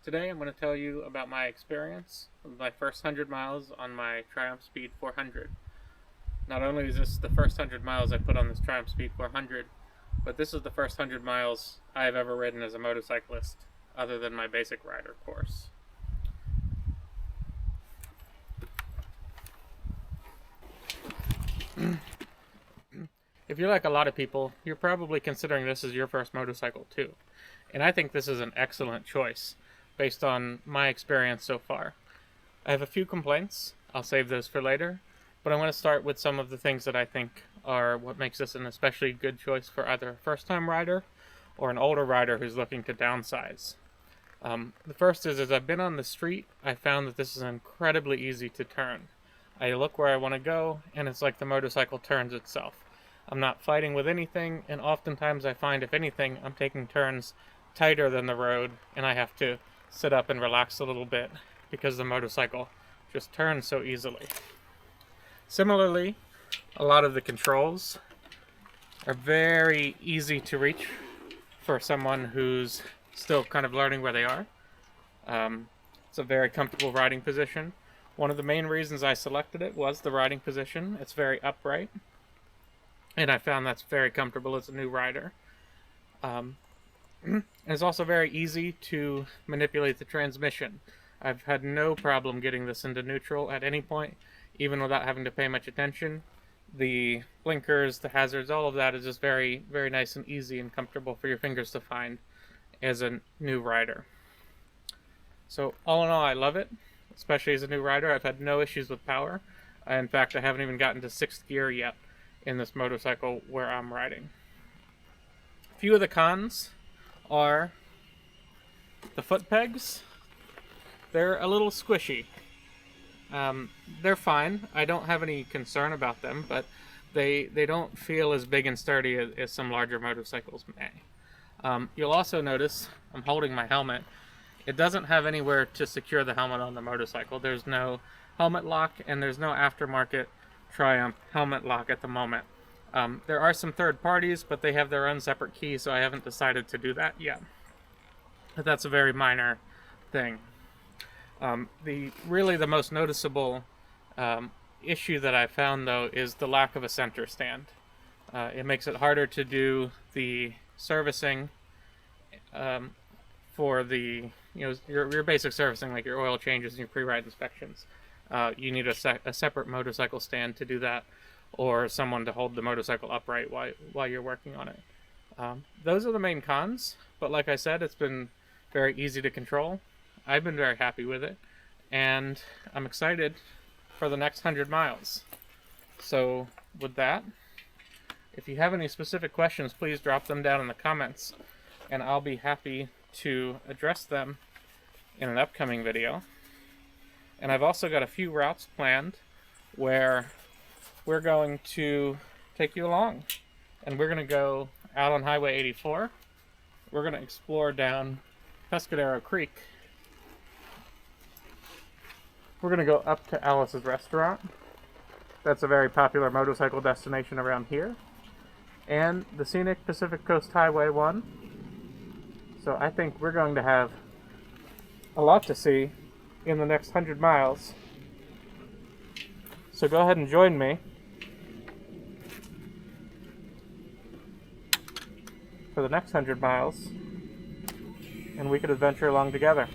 Today I'm going to tell you about my experience with my first 100 miles on my Triumph Speed 400. Not only is this the first 100 miles I put on this Triumph Speed 400, but this is the first 100 miles I have ever ridden as a motorcyclist, other than my basic rider course. If you're like a lot of people, you're probably considering this as your first motorcycle too. And I think this is an excellent choice, based on my experience so far. I have a few complaints. I'll save those for later, but I want to start with some of the things that I think are what makes this an especially good choice for either a first-time rider or an older rider who's looking to downsize. The first is, as I've been on the street, I found that this is incredibly easy to turn. I look where I want to go, and it's like the motorcycle turns itself. I'm not fighting with anything, and oftentimes I find, if anything, I'm taking turns tighter than the road, and I have to sit up and relax a little bit because the motorcycle just turns so easily. Similarly, a lot of the controls are very easy to reach for someone who's still kind of learning where they are. It's a very comfortable riding position. One of the main reasons I selected it was the riding position. It's very upright, and I found that's very comfortable as a new rider. And it's also very easy to manipulate the transmission. I've had no problem getting this into neutral at any point, even without having to pay much attention. The blinkers, the hazards, all of that is just very, very nice and easy and comfortable for your fingers to find as a new rider. So all in all, I love it, especially as a new rider. I've had no issues with power. In fact, I haven't even gotten to 6th gear yet in this motorcycle where I'm riding. A few of the cons are the foot pegs. They're a little squishy. They're fine. I don't have any concern about them, but they don't feel as big and sturdy as some larger motorcycles may. You'll also notice I'm holding my helmet. It doesn't have anywhere to secure the helmet on the motorcycle. There's no helmet lock, and there's no aftermarket Triumph helmet lock at the moment. There are some third parties, but they have their own separate key, so I haven't decided to do that yet. But that's a very minor thing. The most noticeable issue that I found, though, is the lack of a center stand. It makes it harder to do the servicing for the your basic servicing, like your oil changes and your pre-ride inspections. You need a separate motorcycle stand to do that, or someone to hold the motorcycle upright while you're working on it. Those are the main cons, but like I said, it's been very easy to control. I've been very happy with it, and I'm excited for the next 100 miles. So with that, if you have any specific questions, please drop them down in the comments, and I'll be happy to address them in an upcoming video. And I've also got a few routes planned where we're going to take you along, and we're going to go out on Highway 84. We're going to explore down Pescadero Creek. We're going to go up to Alice's Restaurant. That's a very popular motorcycle destination around here. And the scenic Pacific Coast Highway 1. So I think we're going to have a lot to see in the next 100 miles. So go ahead and join me for the next 100 miles, and we could adventure along together.